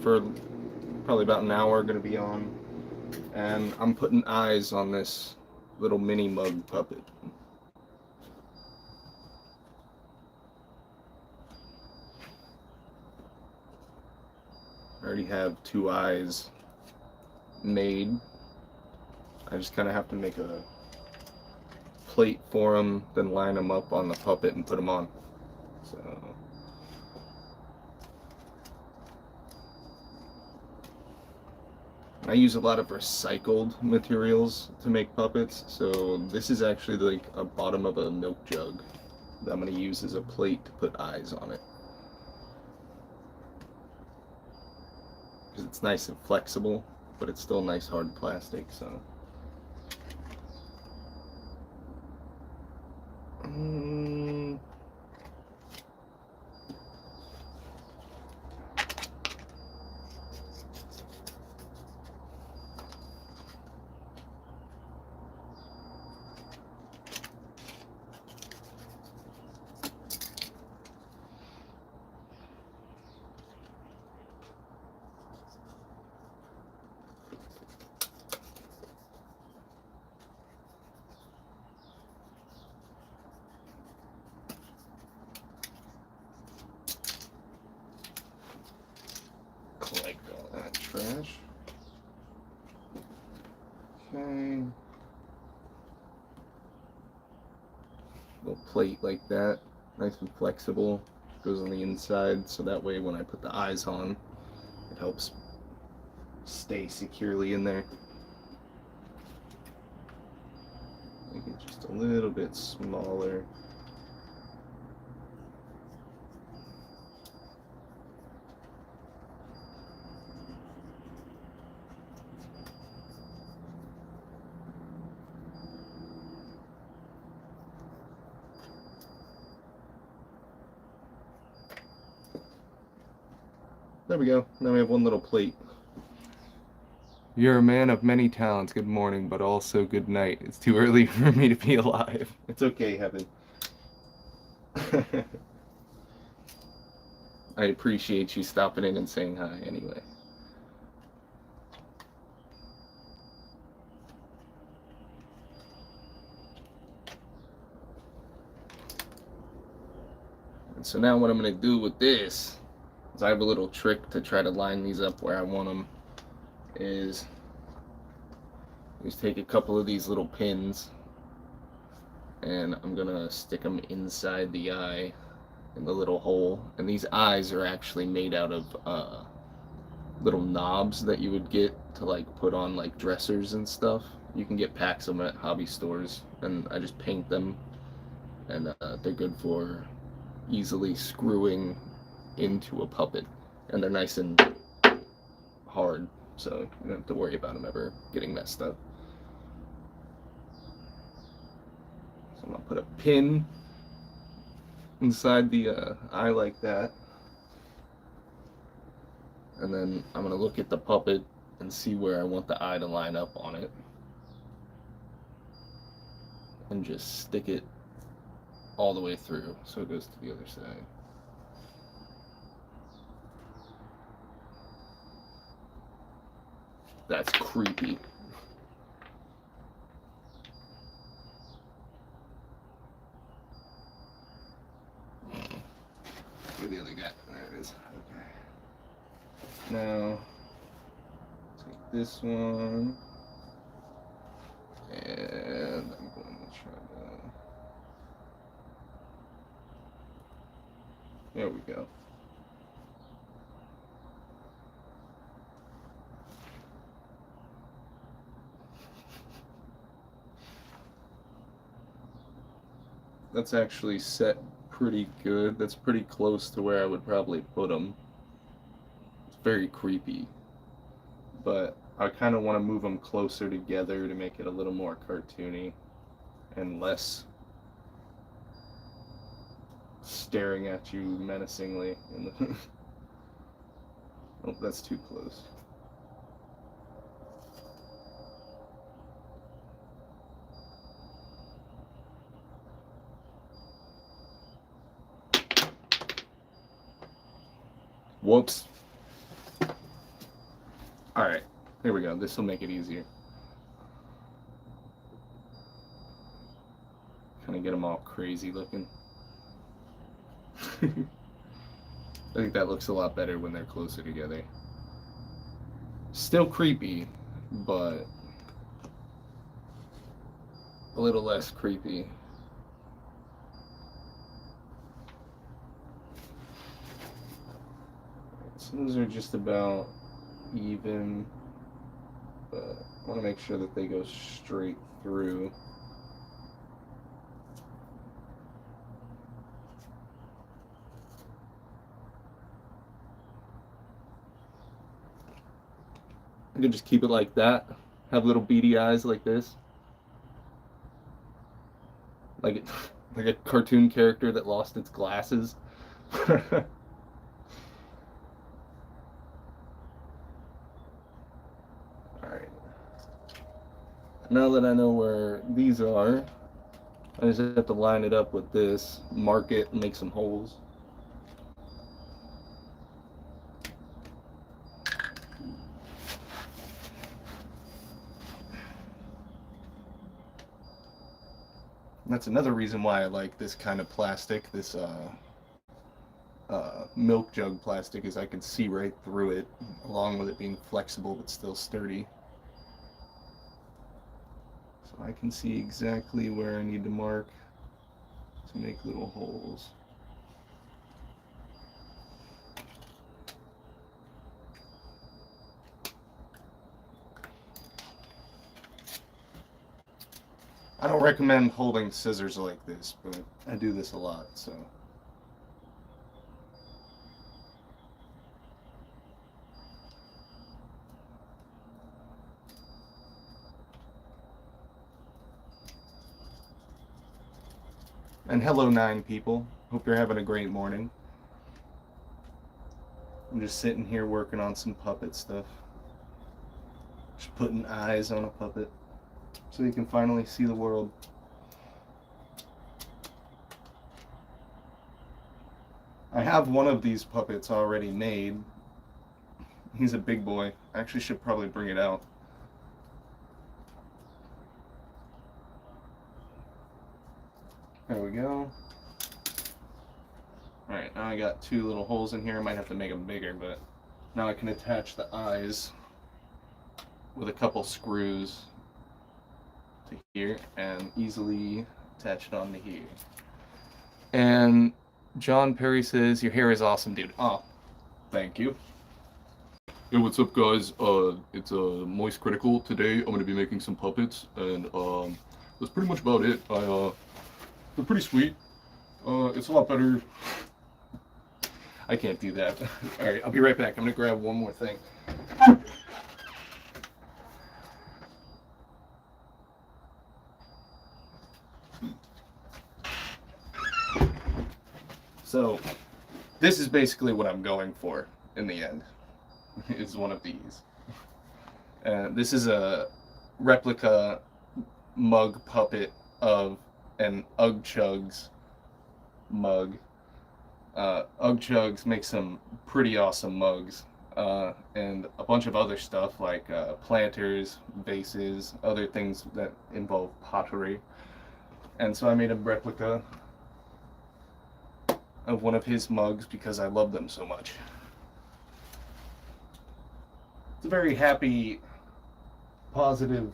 for probably about an hour, going to be on. And I'm putting eyes on this little mini mug puppet. I already have 2 eyes made. I just kind of have to make a plate for them, then line them up on the puppet and put them on. So I use a lot of recycled materials to make puppets, so this is actually like a bottom of a milk jug that I'm going to use as a plate to put eyes on it. Because it's nice and flexible, but it's still nice hard plastic, so. Collect all that trash. Okay. Little plate like that, nice and flexible. Goes on the inside, so that way when I put the eyes on, it helps stay securely in there. Make it just a little bit smaller. There we go. Now we have one little plate. You're a man of many talents. Good morning, but also good night. It's too early for me to be alive. It's okay, Heaven. I appreciate you stopping in and saying hi anyway. And so now what I'm going to do with this is I have a little trick to try to line these up where I want them. Is just take a couple of these little pins and I'm gonna stick them inside the eye in the little hole, and these eyes are actually made out of little knobs that you would get to like put on like dressers and stuff. You can get packs of them at hobby stores, and I just paint them, and they're good for easily screwing into a puppet, and they're nice and hard, so you don't have to worry about them ever getting messed up. So I'm gonna put a pin inside the eye like that, and then I'm gonna look at the puppet and see where I want the eye to line up on it, and just stick it all the way through so it goes to the other side. That's creepy. Where the other guy? There it is. Okay. Now, take this one, and I'm going to try to. There we go. That's actually set pretty good. That's pretty close to where I would probably put them. It's very creepy, but I kind of want to move them closer together to make it a little more cartoony and less staring at you menacingly. Oh, that's too close. Whoops. Alright, here we go. This will make it easier. Kind of get them all crazy looking. I think that looks a lot better when they're closer together. Still creepy, but a little less creepy. So those are just about even, but I want to make sure that they go straight through. You can just keep it like that. Have little beady eyes like this. Like like a cartoon character that lost its glasses. Alright. Now that I know where these are, I just have to line it up with this, mark it, and make some holes. That's another reason why I like this kind of plastic, this milk jug plastic, is I can see right through it, along with it being flexible but still sturdy. So I can see exactly where I need to mark to make little holes. I don't recommend holding scissors like this, but I do this a lot, so. And hello, 9 people. Hope you're having a great morning. I'm just sitting here working on some puppet stuff. Just putting eyes on a puppet so you can finally see the world. I have one of these puppets already made. He's a big boy. I actually should probably bring it out. There we go. Alright, now I got 2 little holes in here. I might have to make them bigger, but now I can attach the eyes with a couple screws to here and easily attach it onto here. And John Perry says, your hair is awesome, dude. Oh, thank you. Hey, what's up, guys? It's Moist Critical. Today I'm going to be making some puppets, and that's pretty much about it. They're pretty sweet. It's a lot better. I can't do that. Alright, I'll be right back. I'm going to grab one more thing. So, this is basically what I'm going for in the end. Is one of these. This is a replica mug puppet of an Ugg Chugs mug. Ugg Chugs make some pretty awesome mugs, and a bunch of other stuff like planters, vases, other things that involve pottery. And so I made a replica of one of his mugs because I love them so much. It's a very happy, positive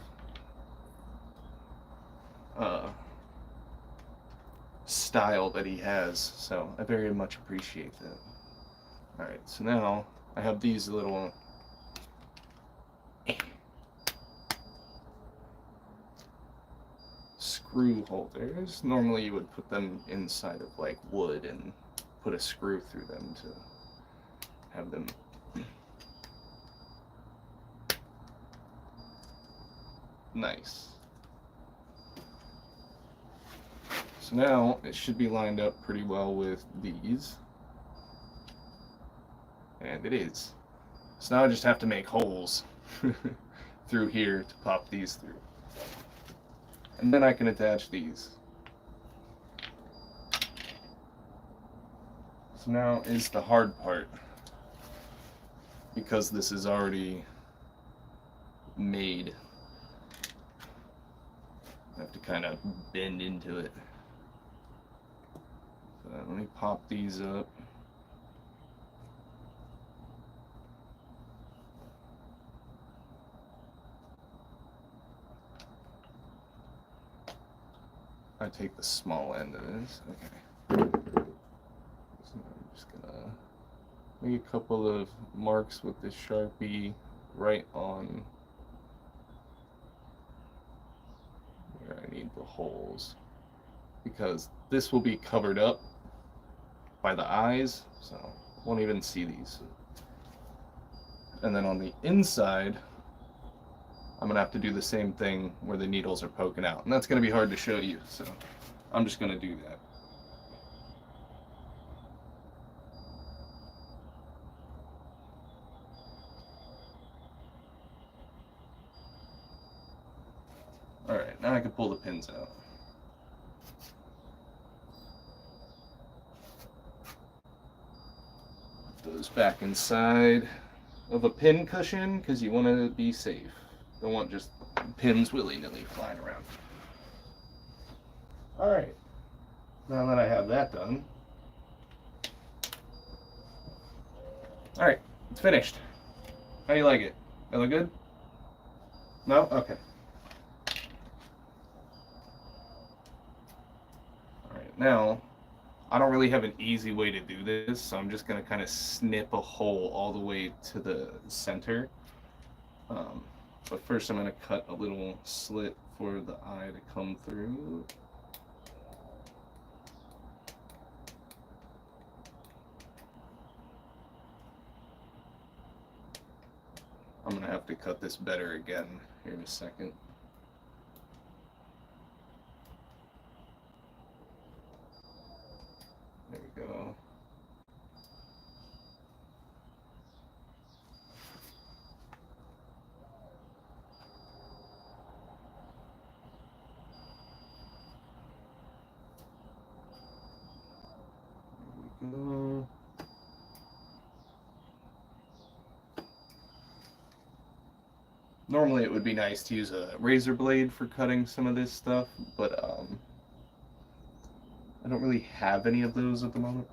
style that he has, so I very much appreciate that. Alright, so now I have these little screw holders. Normally you would put them inside of like wood and put a screw through them to have them nice. So now it should be lined up pretty well with these. And it is. So now I just have to make holes through here to pop these through. And then I can attach these. So now is the hard part, because this is already made. I have to kind of bend into it. So let me pop these up. I take the small end of this. Okay. So I'm just gonna make a couple of marks with this Sharpie right on where I need the holes, because this will be covered up by the eyes, so I won't even see these. And then on the inside, I'm gonna have to do the same thing where the needles are poking out, and that's gonna be hard to show you, so I'm just gonna do that. Alright, now I can pull the pins out. Put those back inside of a pin cushion, because you want to be safe. Don't want just pins willy-nilly flying around. Alright, now that I have that done, alright, it's finished. How do you like it? That look good? No? Okay. Alright, now, I don't really have an easy way to do this, so I'm just going to kind of snip a hole all the way to the center. But first I'm going to cut a little slit for the eye to come through. I'm going to have to cut this better again here in a second. There we go. There we go. Normally it would be nice to use a razor blade for cutting some of this stuff, but I don't really have any of those at the moment.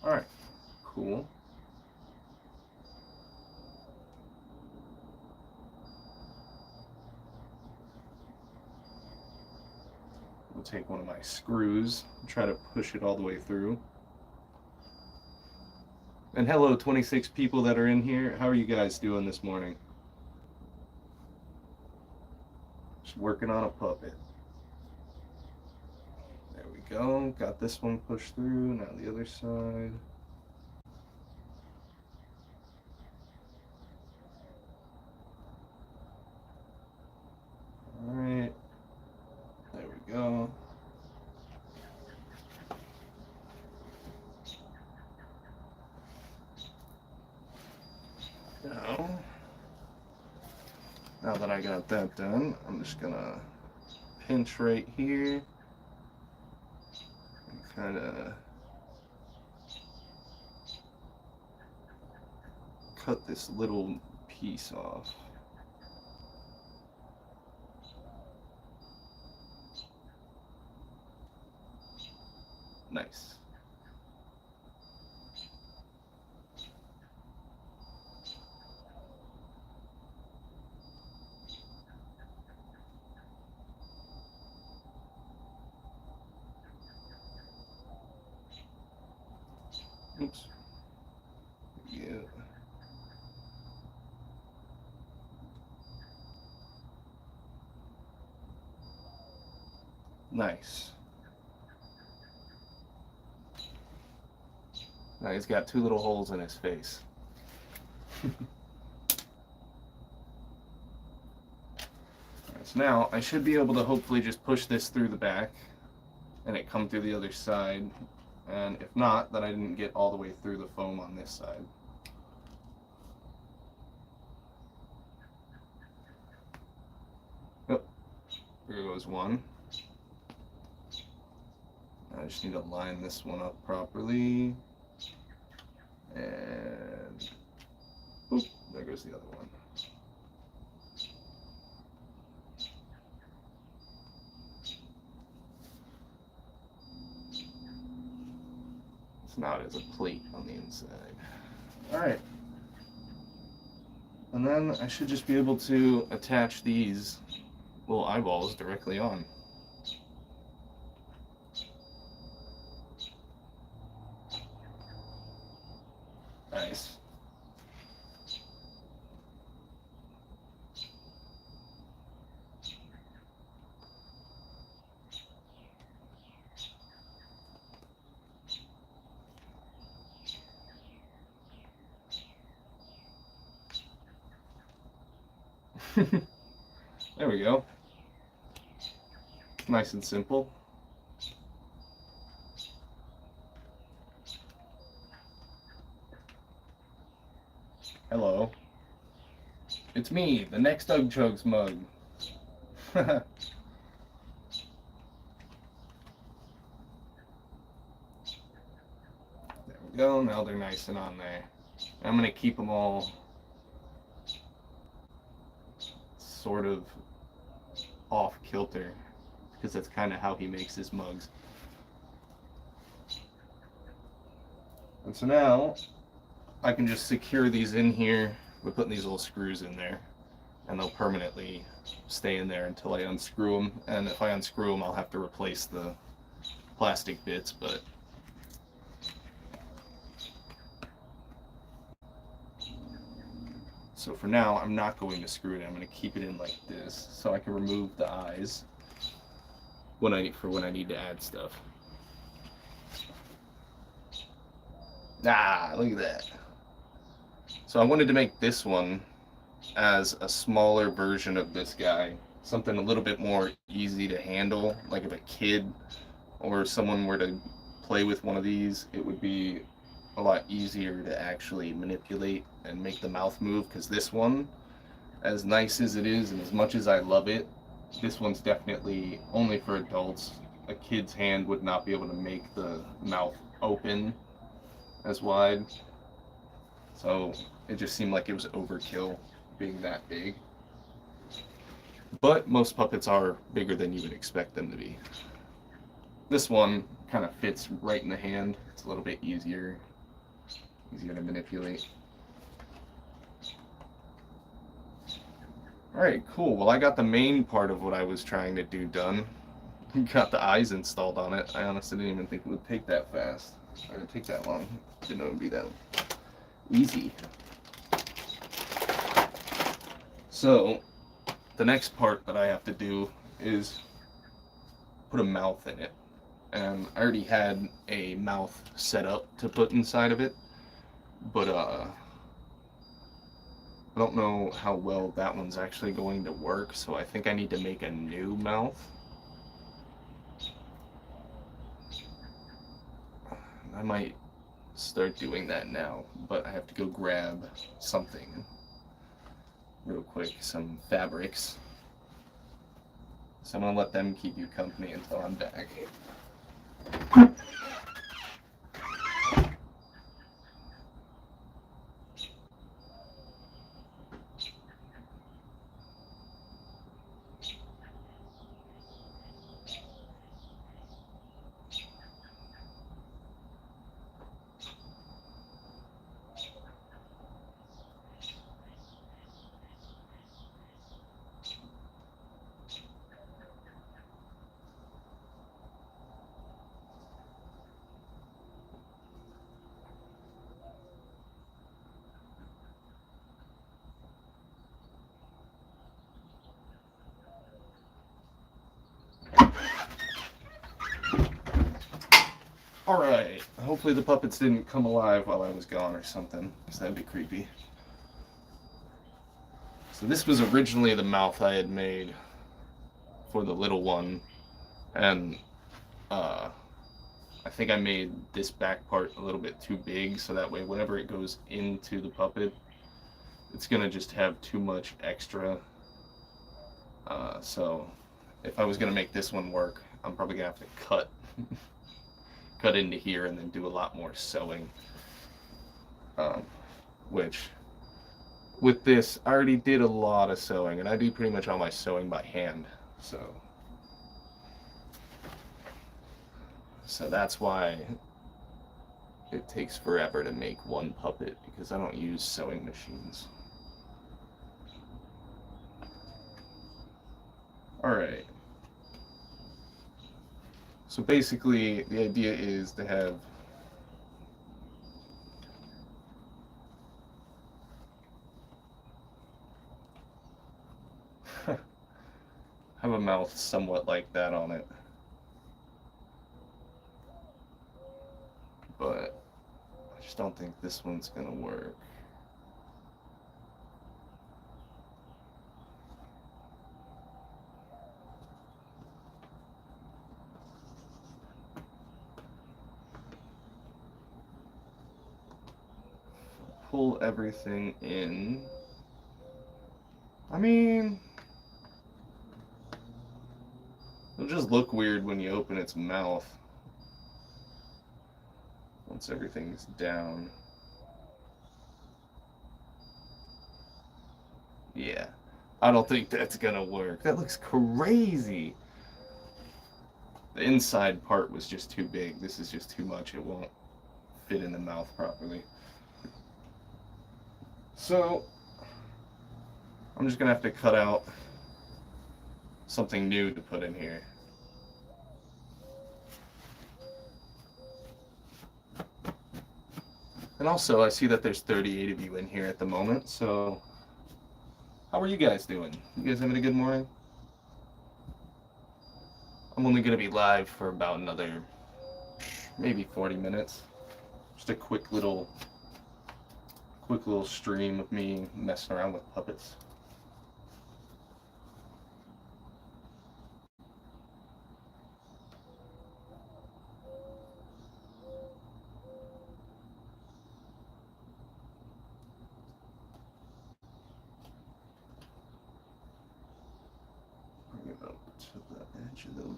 Alright, cool. I'll take one of my screws and try to push it all the way through. And hello, 26 people that are in here. How are you guys doing this morning? Just working on a puppet. There we go. Got this one pushed through. Now the other side. Alright. There we go. Now that I got that done, I'm just gonna pinch right here and kind of cut this little piece off. Nice. Oops. Yeah. Nice. Now he's got two little holes in his face. So now I should be able to hopefully just push this through the back and it come through the other side. And if not, then I didn't get all the way through the foam on this side. Oh, here goes one. I just need to line this one up properly. And oop, there goes the other one. It's not as a plate on the inside. Alright. And then I should just be able to attach these little eyeballs directly on. Nice. There we go. Nice and simple. Hello. It's me, the next Doug Chugs mug. There we go. Now they're nice and on there. I'm going to keep them all sort of off kilter because that's kind of how he makes his mugs. And so now I can just secure these in here by putting these little screws in there, and they'll permanently stay in there until I unscrew them. And if I unscrew them, I'll have to replace the plastic bits, but so for now, I'm not going to screw it in. I'm going to keep it in like this so I can remove the eyes when I need to add stuff. Ah, look at that. So I wanted to make this one as a smaller version of this guy, something a little bit more easy to handle. Like if a kid or someone were to play with one of these, it would be a lot easier to actually manipulate and make the mouth move, because this one, as nice as it is and as much as I love it, this one's definitely only for adults. A kid's hand would not be able to make the mouth open as wide. So it just seemed like it was overkill being that big. But most puppets are bigger than you would expect them to be. This one kind of fits right in the hand. It's a little bit easier to manipulate. Alright, cool. Well, I got the main part of what I was trying to do done. Got the eyes installed on it. I honestly didn't even think it would take that fast. Or it'd take that long. Didn't know it would be that easy. So, the next part that I have to do is put a mouth in it. And I already had a mouth set up to put inside of it, but I don't know how well that one's actually going to work, so I think I need to make a new mouth. I might start doing that now, but I have to go grab something real quick, some fabrics. So I'm gonna let them keep you company until I'm back. Alright, hopefully the puppets didn't come alive while I was gone or something, because that'd be creepy. So this was originally the mouth I had made for the little one, and I think I made this back part a little bit too big, so that way whenever it goes into the puppet, it's gonna just have too much extra. So if I was gonna make this one work, I'm probably gonna have to cut cut into here and then do a lot more sewing. Which with this, I already did a lot of sewing, and I do pretty much all my sewing by hand. So that's why it takes forever to make one puppet, because I don't use sewing machines. Alright. So basically, the idea is to have have a mouth somewhat like that on it. But I just don't think this one's gonna work. Pull everything in. I mean, it'll just look weird when you open its mouth once everything's down. Yeah, I don't think that's gonna work. That looks crazy. The inside part was just too big. This is just too much. It won't fit in the mouth properly. So I'm just gonna have to cut out something new to put in here. And also, I see that there's 38 of you in here at the moment, so how are you guys doing? You guys having a good morning? I'm only gonna be live for about another maybe 40 minutes. Just a quick little stream of me messing around with puppets. Bring it up to the edge of the lips.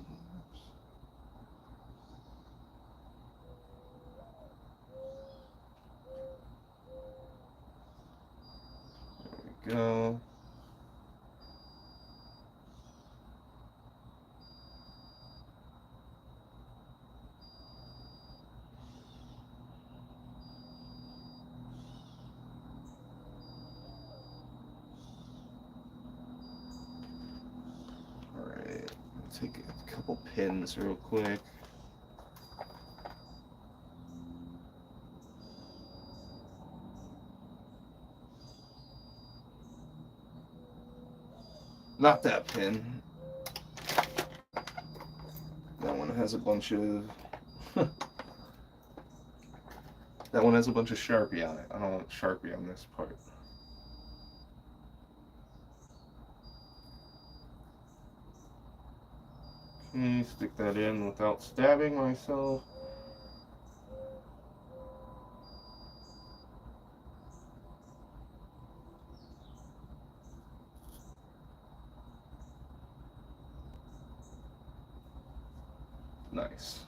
There we go. Alright, take a couple pins real quick. Not that pin. That one has a bunch of that one has a bunch of Sharpie on it. I don't want Sharpie on this part. Okay, stick that in without stabbing myself. Nice.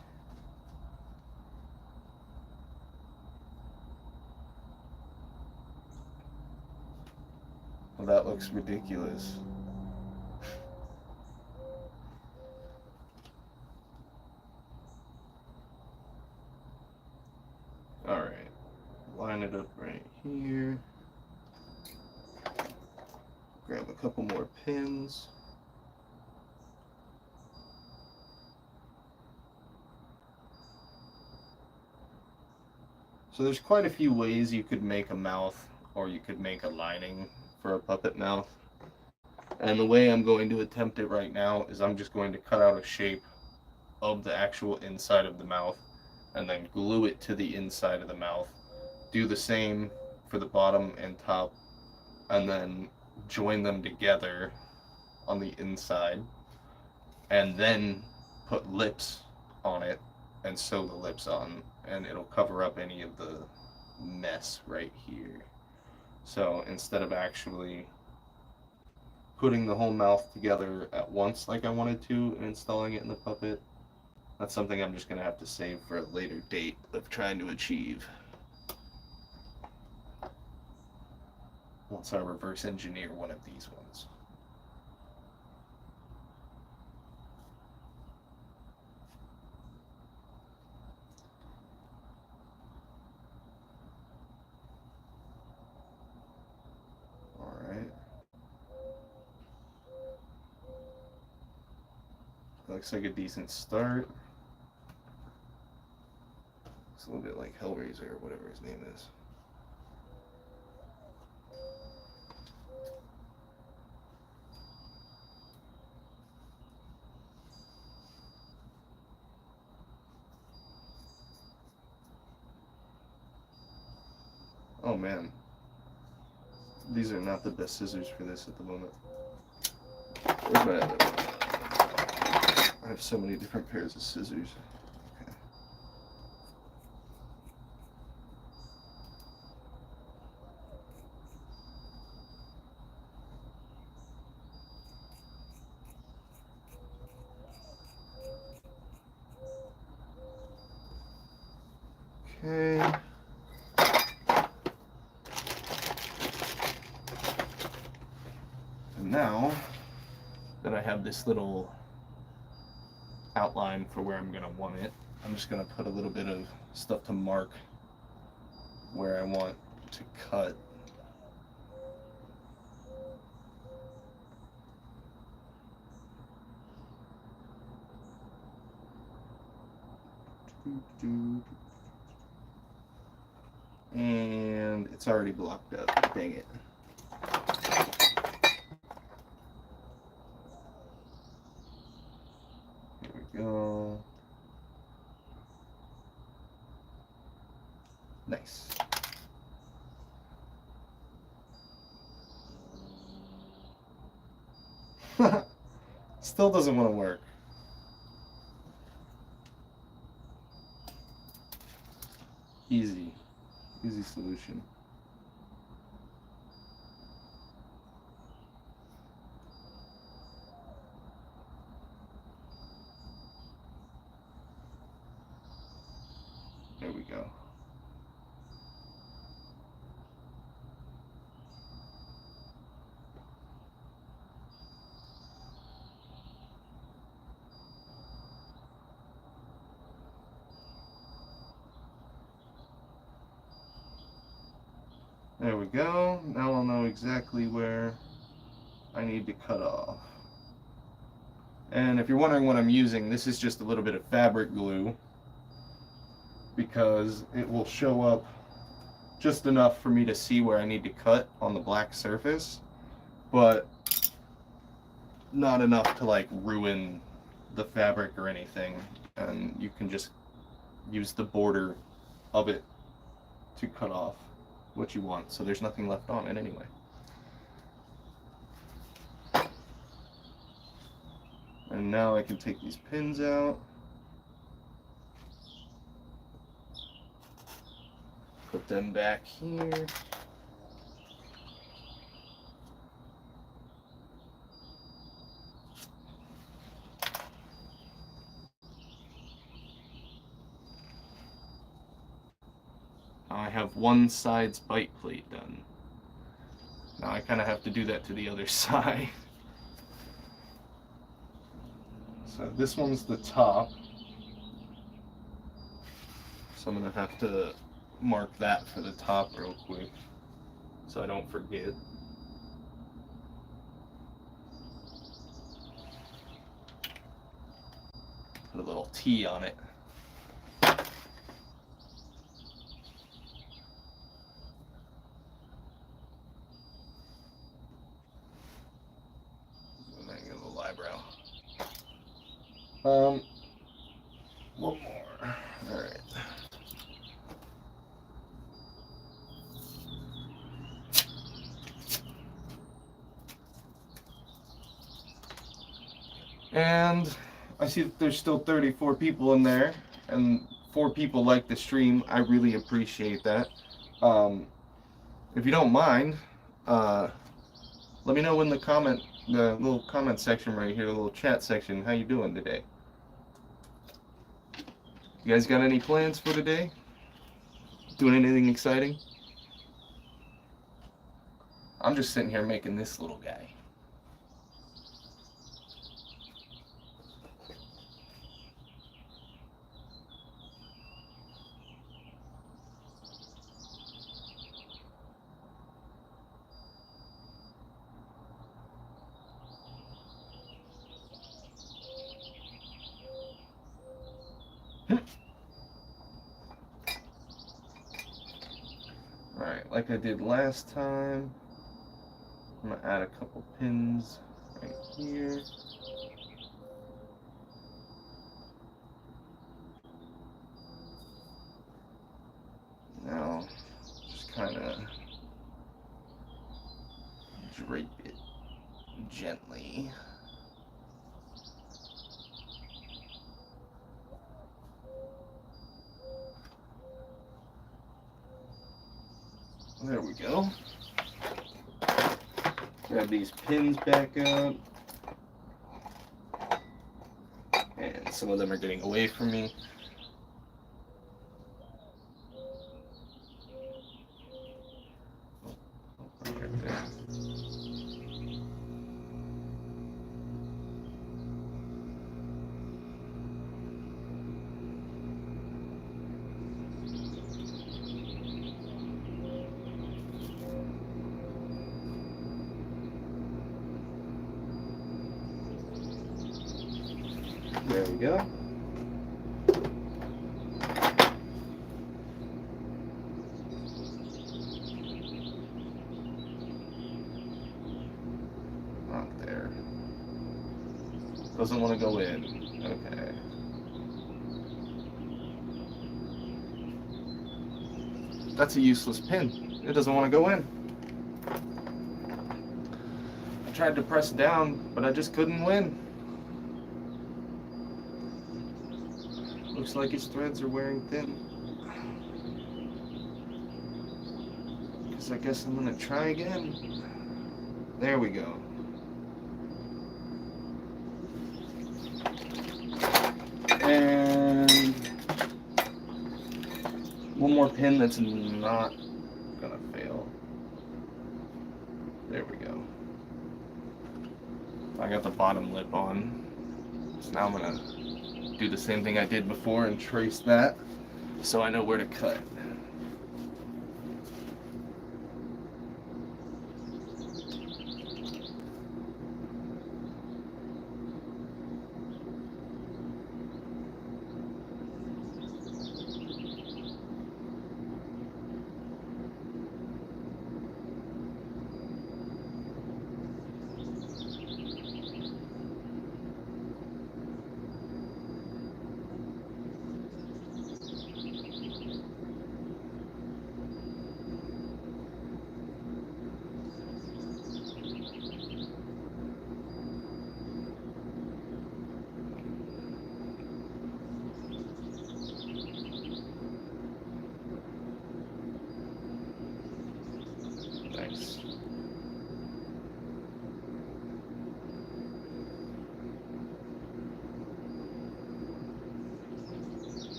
Well, that looks ridiculous. Alright, line it up right here. Grab a couple more pins. So there's quite a few ways you could make a mouth, or you could make a lining for a puppet mouth. And the way I'm going to attempt it right now is I'm just going to cut out a shape of the actual inside of the mouth and then glue it to the inside of the mouth. Do the same for the bottom and top, and then join them together on the inside, and then put lips on it and sew the lips on, and it'll cover up any of the mess right here. So instead of actually putting the whole mouth together at once like I wanted to and installing it in the puppet, That's something I'm just going to have to save for a later date of trying to achieve. Once I reverse engineer one of these ones. Alright. Looks like a decent start. It's a little bit like Hellraiser or whatever his name is. Oh man. These are not the best scissors for this at the moment. Where's my other one? I have so many different pairs of scissors. Okay. And now that I have this little outline for where I'm going to want it, I'm just going to put a little bit of stuff to mark where I want to cut. And it's already blocked up. Dang it. Here we go. Nice. Still doesn't want to work. Easy solution. There we go. There we go. Now I'll know exactly where I need to cut off. And if you're wondering what I'm using, this is just a little bit of fabric glue because it will show up just enough for me to see where I need to cut on the black surface, but not enough to like ruin the fabric or anything. And you can just use the border of it to cut off what you want, so there's nothing left on it anyway. And now I can take these pins out, put them back here. I have one side's bite plate done. Now I kind of have to do that to the other side. So this one's the top. So I'm going to have to mark that for the top real quick so I don't forget. Put a little T on it. One more. All right. And I see that there's still 34 people in there, and 4 people like the stream. I really appreciate that. If you don't mind, let me know in the little comment section right here, the little chat section, how you doing today. You guys got any plans for today? Doing anything exciting? I'm just sitting here making this little guy. Alright, like I did last time, I'm going to add a couple pins right here. Now, just kind of drape it gently. There we go. Grab these pins back up. And some of them are getting away from me. Right there. There we go. Not there. Doesn't want to go in. Okay. That's a useless pin. It doesn't want to go in. I tried to press down, but I just couldn't win. Looks like his threads are wearing thin. I guess I'm gonna try again. There we go. And one more pin that's not gonna fail. There we go. I got the bottom lip on. So now I'm gonna do the same thing I did before and trace that so I know where to cut. Nice.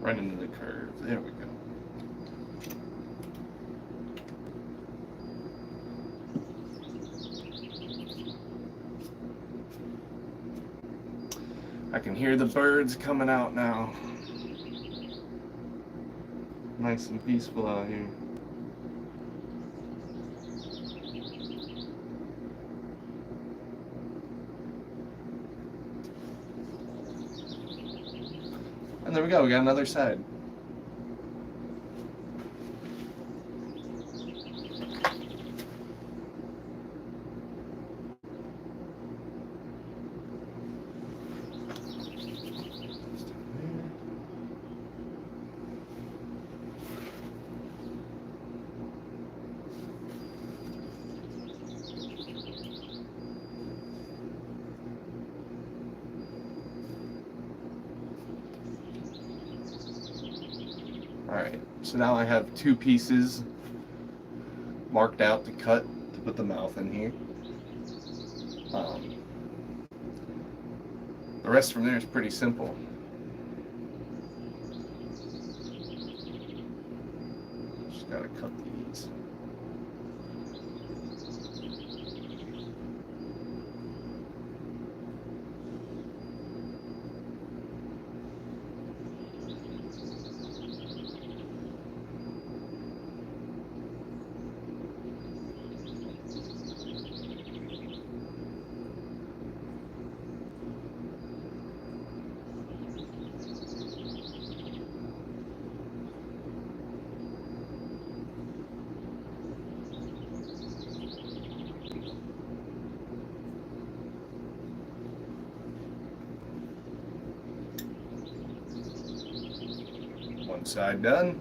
Right into the curve. There we go. I can hear the birds coming out now. Nice and peaceful out here. And there we go, we got another side. Alright, so now I have two pieces marked out to cut to put the mouth in here. The rest from there is pretty simple. Gotta cut these. One side done.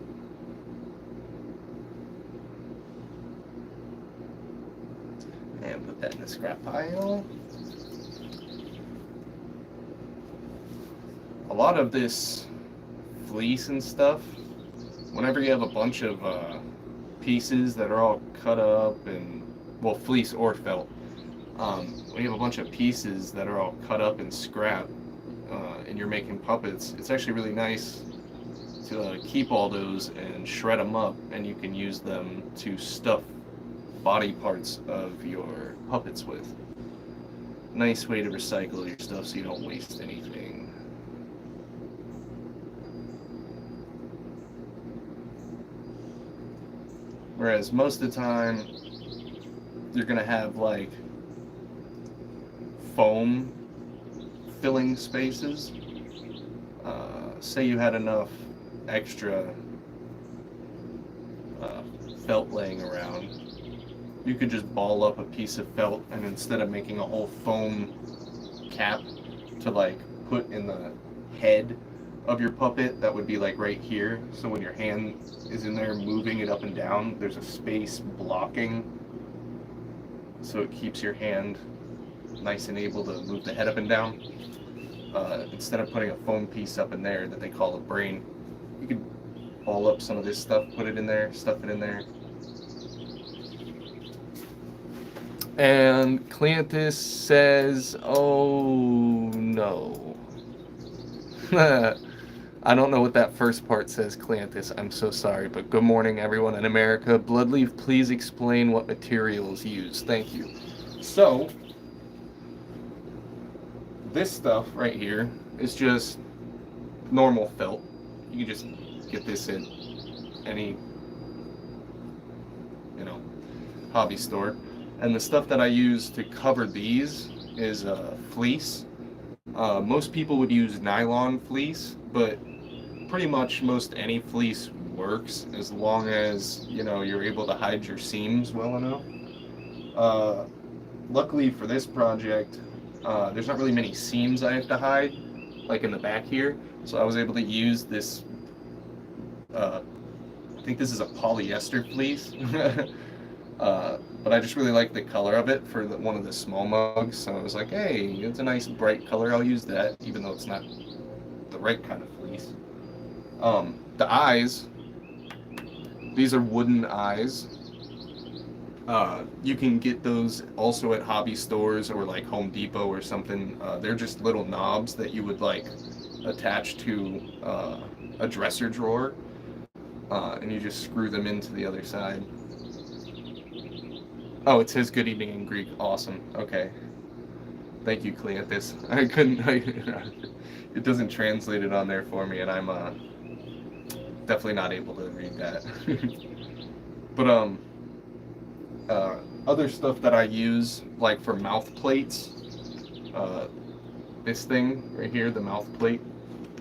And put that in the scrap pile. A lot of this fleece and stuff, whenever you have a bunch of pieces that are all cut up and, well, fleece or felt, when you have a bunch of pieces that are all cut up and scrap and you're making puppets, it's actually really nice to keep all those and shred them up, and you can use them to stuff body parts of your puppets with. Nice way to recycle your stuff so you don't waste anything. Whereas most of the time, you're gonna have like foam filling spaces. Say you had enough extra felt laying around, you could just ball up a piece of felt, and instead of making a whole foam cap to like put in the head of your puppet, that would be like right here, so when your hand is in there moving it up and down, there's a space blocking, so it keeps your hand nice and able to move the head up and down. Instead of putting a foam piece up in there that they call a brain, you could ball up some of this stuff, put it in there, stuff it in there. And Cleanthus says, oh no. I don't know what that first part says, Cleanthus. I'm so sorry, but good morning, everyone in America. BloodLeaf, please explain what materials used. Thank you. So, this stuff right here is just normal felt. You can just get this in any, hobby store. And the stuff that I use to cover these is fleece. Most people would use nylon fleece, but pretty much most any fleece works as long as, you're able to hide your seams well enough. Luckily for this project, there's not really many seams I have to hide, like in the back here. So I was able to use this, I think this is a polyester fleece. But I just really like the color of it for one of the small mugs. So I was like, hey, it's a nice bright color. I'll use that, even though it's not the right kind of fleece. The eyes, these are wooden eyes. You can get those also at hobby stores or like Home Depot or something. They're just little knobs that you would like attach to a dresser drawer, and you just screw them into the other side. Oh, it says good evening in Greek. Awesome. Okay. Thank you, Cleanthus. I couldn't, it doesn't translate it on there for me, and I'm definitely not able to read that. But other stuff that I use, like for mouth plates, this thing right here, the mouth plate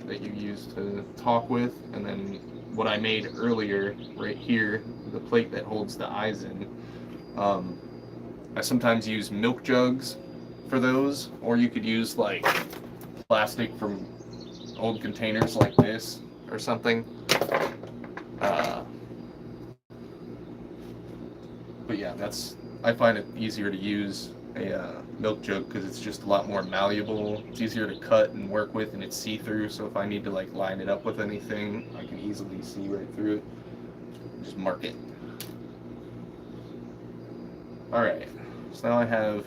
that you use to talk with, and then what I made earlier right here, the plate that holds the eyes in. I sometimes use milk jugs for those, or you could use like plastic from old containers like this or something. But yeah, I find it easier to use a milk jug because it's just a lot more malleable. It's easier to cut and work with, and it's see-through, so if I need to like line it up with anything, I can easily see right through it. Just mark it. Alright, so now I have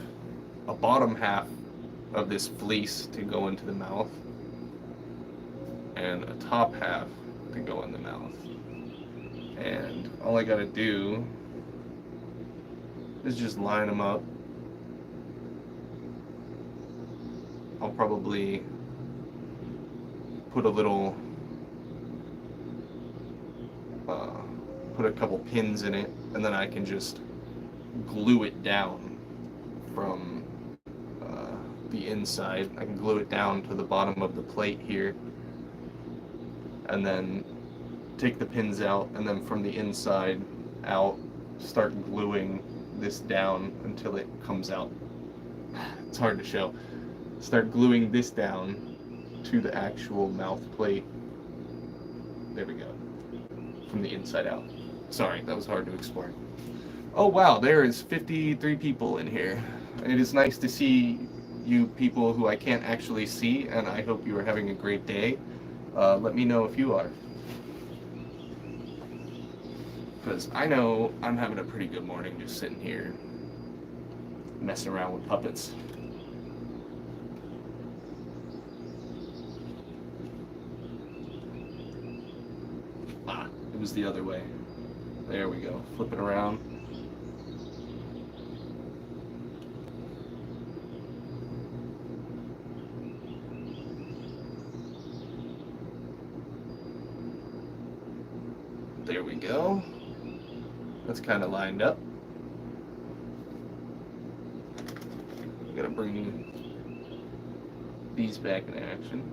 a bottom half of this fleece to go into the mouth, and a top half to go in the mouth. And all I gotta do is just line them up. I'll probably put a little, put a couple pins in it, and then I can just glue it down from the inside. I can glue it down to the bottom of the plate here, and then take the pins out, and then from the inside out start gluing this down until it comes out. It's hard to show. Start gluing this down to the actual mouth plate. There we go. From the inside out. Sorry, that was hard to explain. Oh wow, there is 53 people in here. It is nice to see you people who I can't actually see, and I hope you are having a great day. Let me know if you are. Because I know I'm having a pretty good morning just sitting here messing around with puppets. Ah, it was the other way. There we go. Flip it around. There we go. That's kind of lined up. Gotta bring these back in action.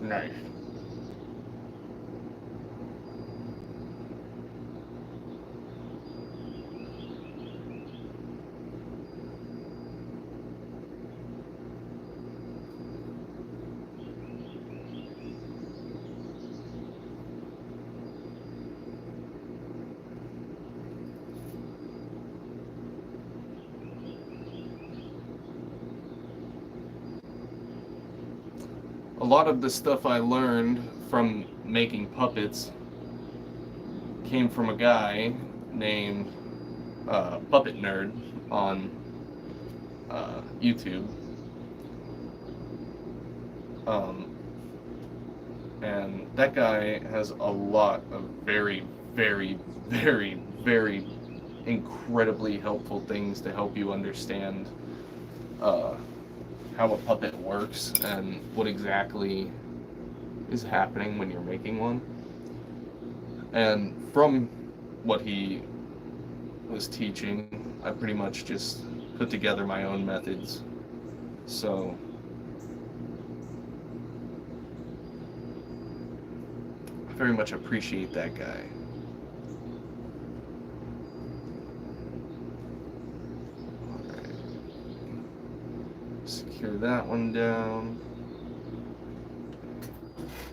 Nice. A lot of the stuff I learned from making puppets came from a guy named Puppet Nerd on YouTube. And that guy has a lot of very, very, very, very incredibly helpful things to help you understand how a puppet works and what exactly is happening when you're making one. And from what he was teaching, I pretty much just put together my own methods. So I very much appreciate that guy. Alright. Secure that one down.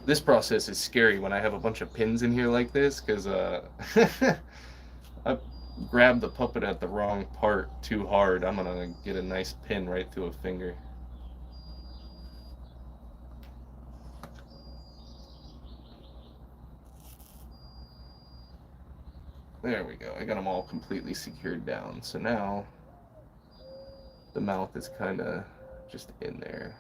This process is scary when I have a bunch of pins in here like this, because I grabbed the puppet at the wrong part too hard. I'm gonna get a nice pin right through a finger. There we go. I got them all completely secured down. So now the mouth is kind of just in there.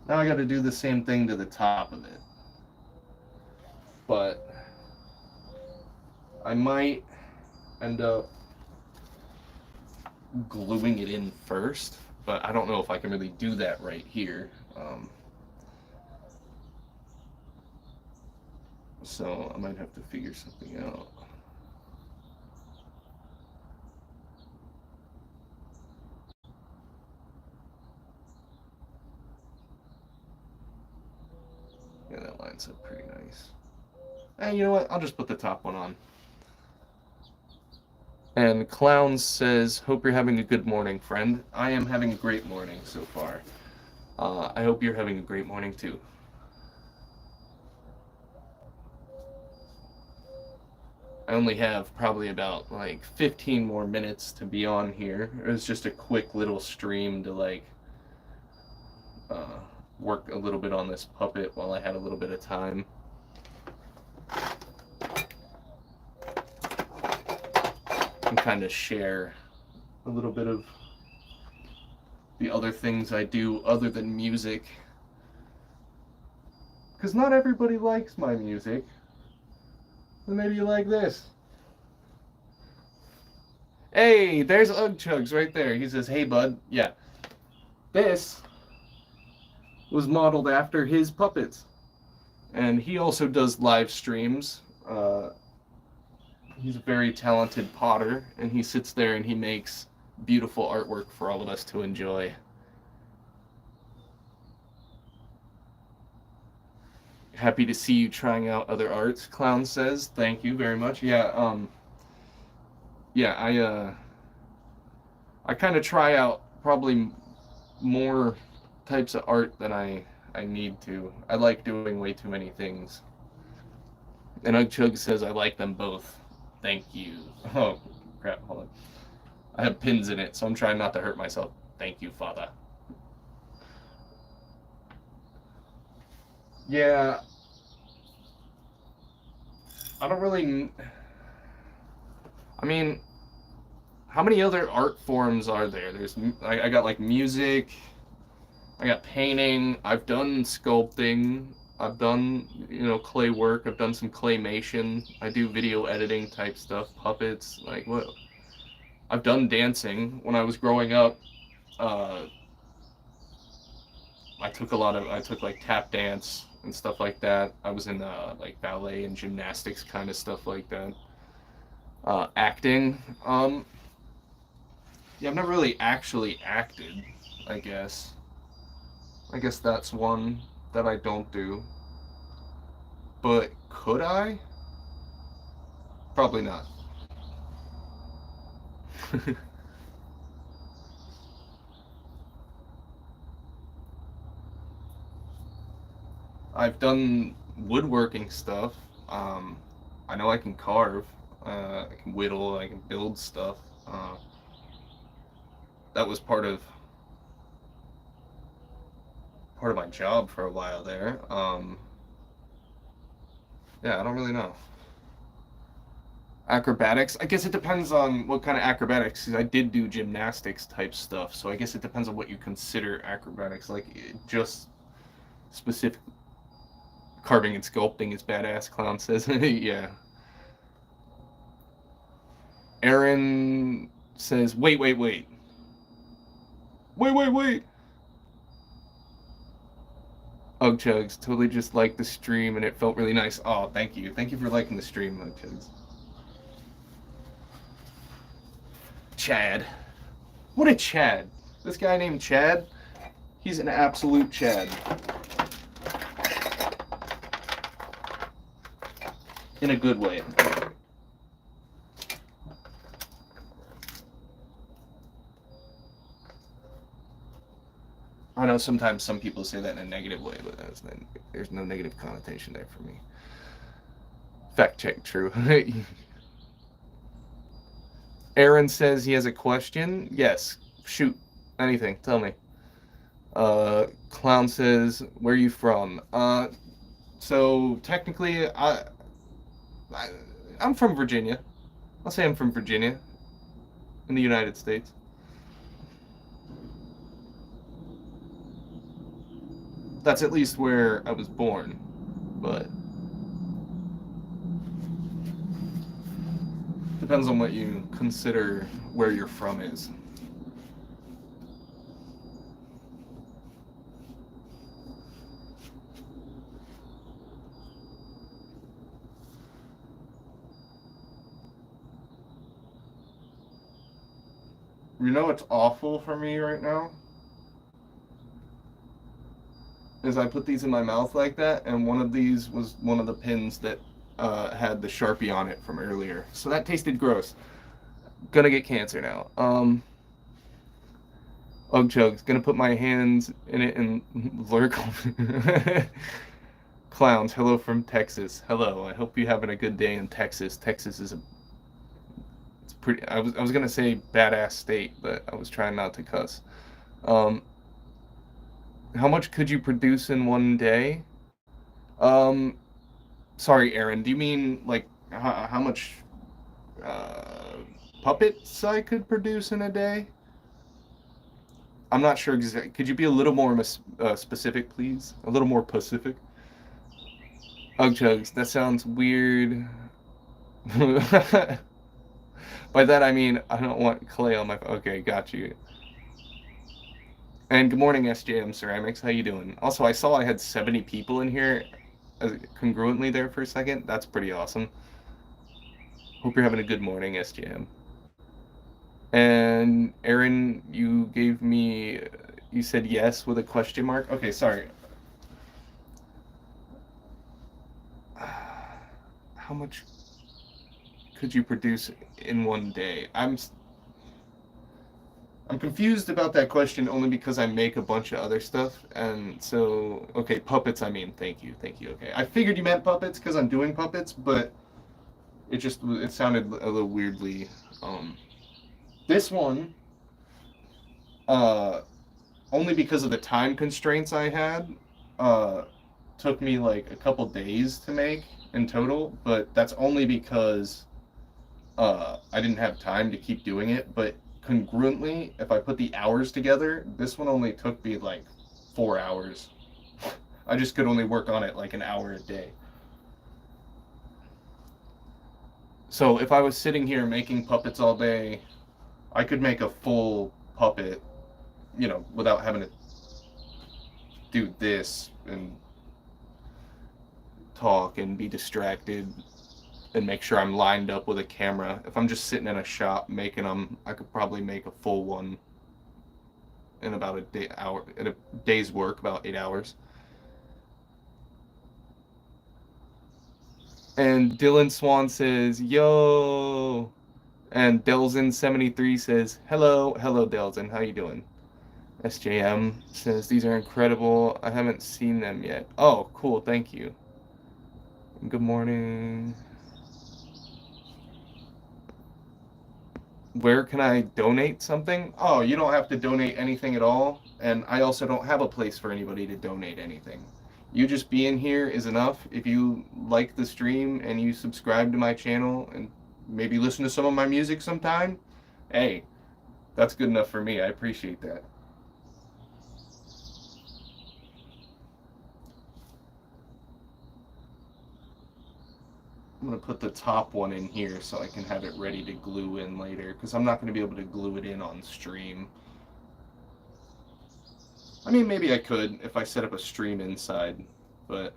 Now I got to do the same thing to the top of it. But I might end up gluing it in first, but I don't know if I can really do that right here. So I might have to figure something out. Yeah, that lines up pretty nice. And you know what? I'll just put the top one on. And Clowns says, hope you're having a good morning, friend. I am having a great morning so far. I hope you're having a great morning too. I only have probably about like 15 more minutes to be on here. It was just a quick little stream to like work a little bit on this puppet while I had a little bit of time. And kind of share a little bit of the other things I do other than music. Because not everybody likes my music. Then maybe you like this. Hey, there's Ugchugs right there. He says, hey, bud. Yeah. This was modeled after his puppets. And he also does live streams. He's a very talented potter, and he sits there and he makes beautiful artwork for all of us to enjoy. Happy to see you trying out other arts, Clown says. Thank you very much. Yeah, I kind of try out probably more types of art than I need to. I like doing way too many things. And Ugchug says I like them both. Thank you. Oh, crap, hold on. I have pins in it, so I'm trying not to hurt myself. Thank you, Father. Yeah. I don't really... I mean, how many other art forms are there? I got like music, I got painting, I've done sculpting, I've done, clay work, I've done some claymation, I do video editing type stuff, puppets, like what? I've done dancing. When I was growing up, I took like tap dance and stuff like that. I was in like ballet and gymnastics kind of stuff like that. Acting. Yeah, I've never really actually acted, I guess. I guess that's one that I don't do. But could I? Probably not. I've done woodworking stuff. I know I can carve. I can whittle. I can build stuff. That was part of my job for a while there. Yeah, I don't really know. Acrobatics. I guess it depends on what kind of acrobatics. 'Cause I did do gymnastics type stuff, so I guess it depends on what you consider acrobatics. Like just specific carving and sculpting is badass. Clown says, yeah. Aaron says, wait. Wait. Ugchugs, totally just liked the stream and it felt really nice. Oh, thank you. Thank you for liking the stream, Ugchugs. Chad. What a Chad. This guy named Chad, he's an absolute Chad. In a good way. I know sometimes some people say that in a negative way, but there's no negative connotation there for me. Fact check, true. Aaron says he has a question. Yes, shoot, anything, tell me. Clown says, where are you from? So technically, I'm from Virginia. I'll say I'm from Virginia, in the United States. That's at least where I was born, but depends on what you consider where you're from is. You know what's awful for me right now? Is I put these in my mouth like that, and one of these was one of the pins that had the Sharpie on it from earlier. So that tasted gross. Gonna get cancer now. Ugchug's gonna put my hands in it and lurk. Clowns, hello from Texas. Hello. I hope you're having a good day in Texas. Texas is a it's pretty. I was gonna say badass state, but I was trying not to cuss. Um, how much could you produce in one day? Um, sorry, Aaron. Do you mean like how much uh, puppets I could produce in a day? I'm not sure exactly. Could you be a little more specific, please? A little more Pacific? Ugchugs, that sounds weird. By that I mean I don't want clay on my. Okay, got you. And good morning, SJM Ceramics. How you doing? Also, I saw I had 70 people in here congruently there for a second. That's pretty awesome. Hope you're having a good morning, SJM. And Aaron, you gave me. You said yes with a question mark. Okay, sorry. How much could you produce in one day? I'm confused about that question only because I make a bunch of other stuff, and so okay, puppets. I mean, thank you. Okay, I figured you meant puppets because I'm doing puppets, but it sounded a little weirdly. This one, uh, only because of the time constraints I had, uh, took me like a couple days to make in total, but that's only because I didn't have time to keep doing it. But congruently, if I put the hours together, this one only took me like 4 hours. I just could only work on it like an hour a day. So if I was sitting here making puppets all day, I could make a full puppet, without having to do this and talk and be distracted and make sure I'm lined up with a camera. If I'm just sitting in a shop making them, I could probably make a full one in about in a day's work, about 8 hours. And Dylan Swan says, yo. And Delzin73 says, hello. Hello, Delzin. How you doing? SJM says, these are incredible. I haven't seen them yet. Oh, cool. Thank you. Good morning. Where can I donate something? Oh, you don't have to donate anything at all. And I also don't have a place for anybody to donate anything. You just being here is enough. If you like the stream and you subscribe to my channel and maybe listen to some of my music sometime, hey, that's good enough for me. I appreciate that. I'm going to put the top one in here so I can have it ready to glue in later, because I'm not going to be able to glue it in on stream. I mean, maybe I could if I set up a stream inside, but...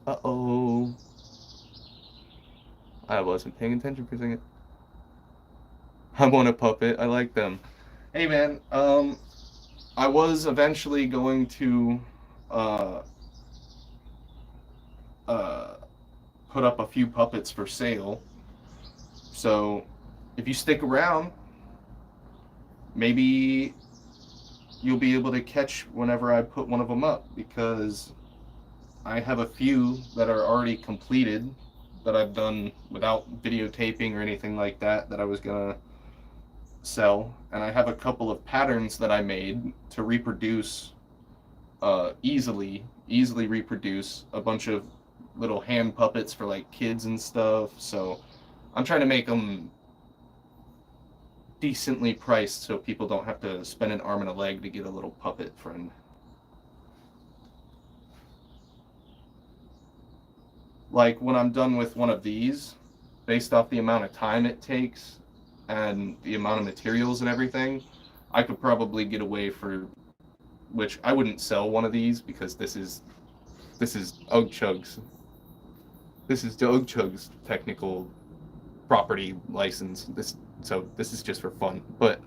Uh-oh. I wasn't paying attention for a second. I want a puppet. I like them. Hey, man, I was eventually going to put up a few puppets for sale. So if you stick around, maybe you'll be able to catch whenever I put one of them up, because I have a few that are already completed that I've done without videotaping or anything like that I was gonna sell, and I have a couple of patterns that I made to reproduce easily reproduce a bunch of little hand puppets for like kids and stuff. So I'm trying to make them decently priced so people don't have to spend an arm and a leg to get a little puppet friend. Like when I'm done with one of these, based off the amount of time it takes and the amount of materials and everything, I could probably get away for, which I wouldn't sell one of these because this is Ugchug's. This is Ugchug's technical property license. So this is just for fun. But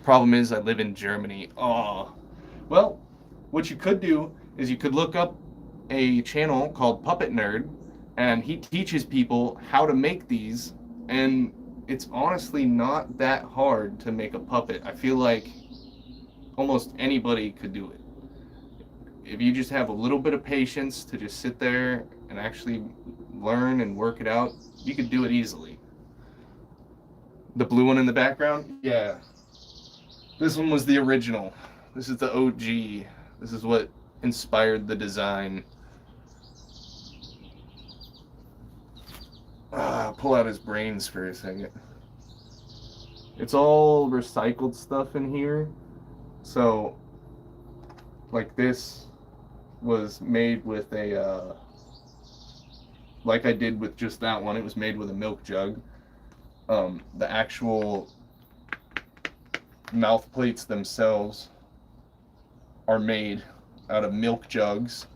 problem is I live in Germany. Oh, well, what you could do is you could look up a channel called Puppet Nerd, and he teaches people how to make these, and it's honestly not that hard to make a puppet. I feel like almost anybody could do it. If you just have a little bit of patience to just sit there and actually learn and work it out, you could do it easily. The blue one in the background? Yeah. This one was the original. This is the OG. This is what inspired the design. Pull out his brains for a second. It's all recycled stuff in here. So, like this was made with a, like I did with just that one, it was made with a milk jug. The actual mouth plates themselves are made out of milk jugs.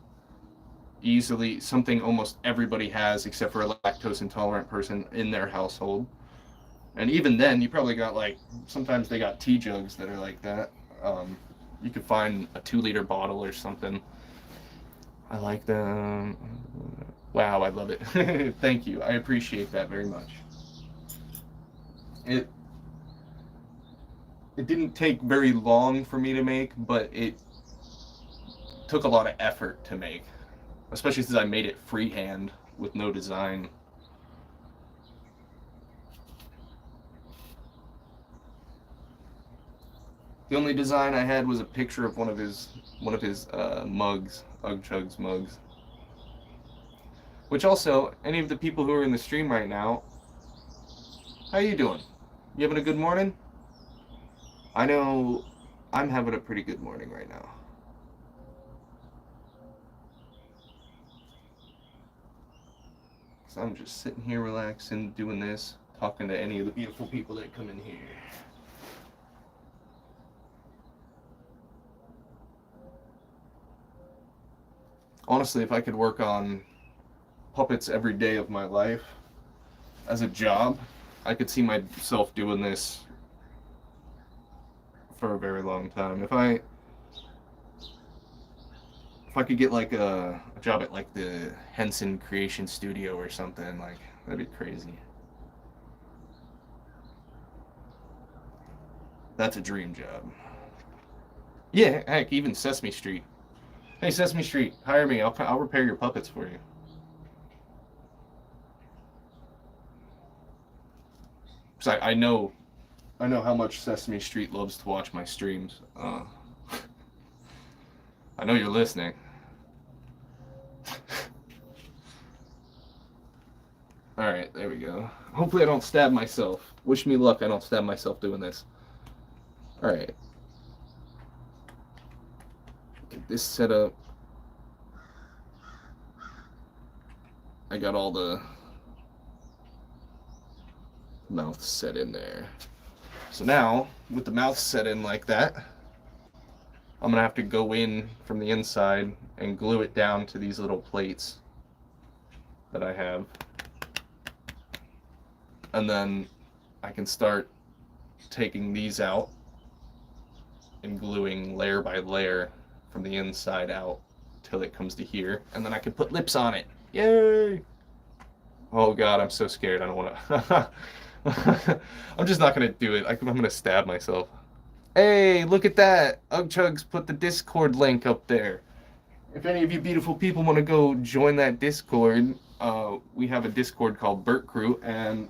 Easily something almost everybody has except for a lactose intolerant person in their household. And even then, you probably got like, sometimes they got tea jugs that are like that. You could find a 2-liter bottle or something. I like them. Wow, I love it. Thank you. I appreciate that very much. It didn't take very long for me to make, but it took a lot of effort to make, especially since I made it freehand with no design. The only design I had was a picture of one of his mugs, Ugchug's mugs. Which also, any of the people who are in the stream right now, how you doing? You having a good morning? I know I'm having a pretty good morning right now. So I'm just sitting here relaxing, doing this, talking to any of the beautiful people that come in here. Honestly, if I could work on puppets every day of my life as a job, I could see myself doing this for a very long time. If I could get like a job at like the Henson Creation Studio or something, like that'd be crazy. That's a dream job. Yeah, heck, even Sesame Street. Hey, Sesame Street, hire me. I'll repair your puppets for you. Because I know how much Sesame Street loves to watch my streams. I know you're listening. Alright, there we go. Hopefully I don't stab myself. Wish me luck I don't stab myself doing this. Alright. Get this set up. I got all the mouth set in there. So now, with the mouth set in like that, I'm gonna have to go in from the inside and glue it down to these little plates that I have. And then I can start taking these out and gluing layer by layer from the inside out till it comes to here. And then I can put lips on it. Yay! Oh god, I'm so scared. I don't want to. I'm just not going to do it. I'm going to stab myself. Hey, look at that. Ugchugs put the Discord link up there. If any of you beautiful people want to go join that Discord, we have a Discord called Burt Crew, and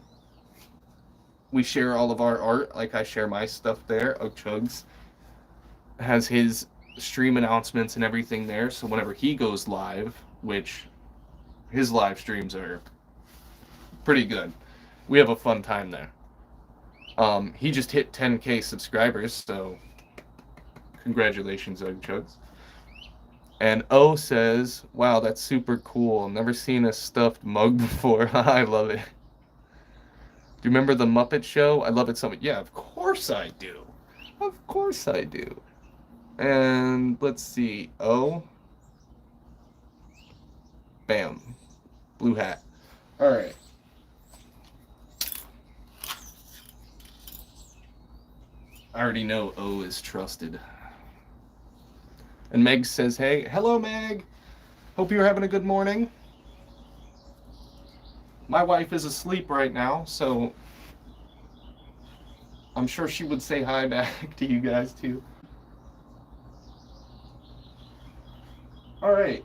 we share all of our art. Like I share my stuff there. Ugchugs has his stream announcements and everything there, so whenever he goes live, which his live streams are pretty good, we have a fun time there. He just hit 10K subscribers, so congratulations, Ugchugs. And O says, wow, that's super cool. Never seen a stuffed mug before. I love it. Do you remember the Muppet Show? I love it so much. Yeah, of course I do. Of course I do. And let's see. O. Bam. Blue hat. All right. I already know O is trusted. And Meg says, hey. Hello, Meg. Hope you're having a good morning. My wife is asleep right now, so I'm sure she would say hi back to you guys too. All right.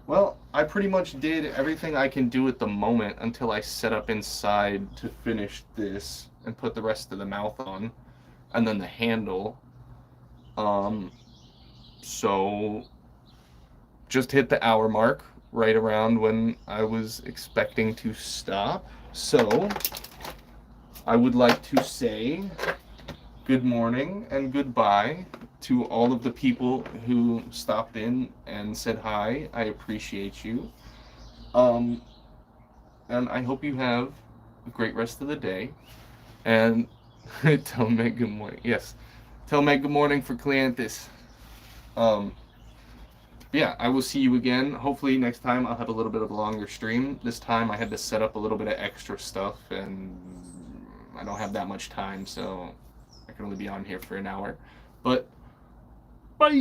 Well, I pretty much did everything I can do at the moment until I set up inside to finish this and put the rest of the mouth on, and then the handle. So just hit the hour mark right around when I was expecting to stop. So I would like to say good morning and goodbye to all of the people who stopped in and said hi. I appreciate you. Um, and I hope you have a great rest of the day. And tell Meg good morning. Yes, tell Meg good morning for Cleanthus. Um, yeah, I will see you again. Hopefully next time I'll have a little bit of a longer stream. This time I had to set up a little bit of extra stuff, and I don't have that much time, so I can only be on here for an hour. But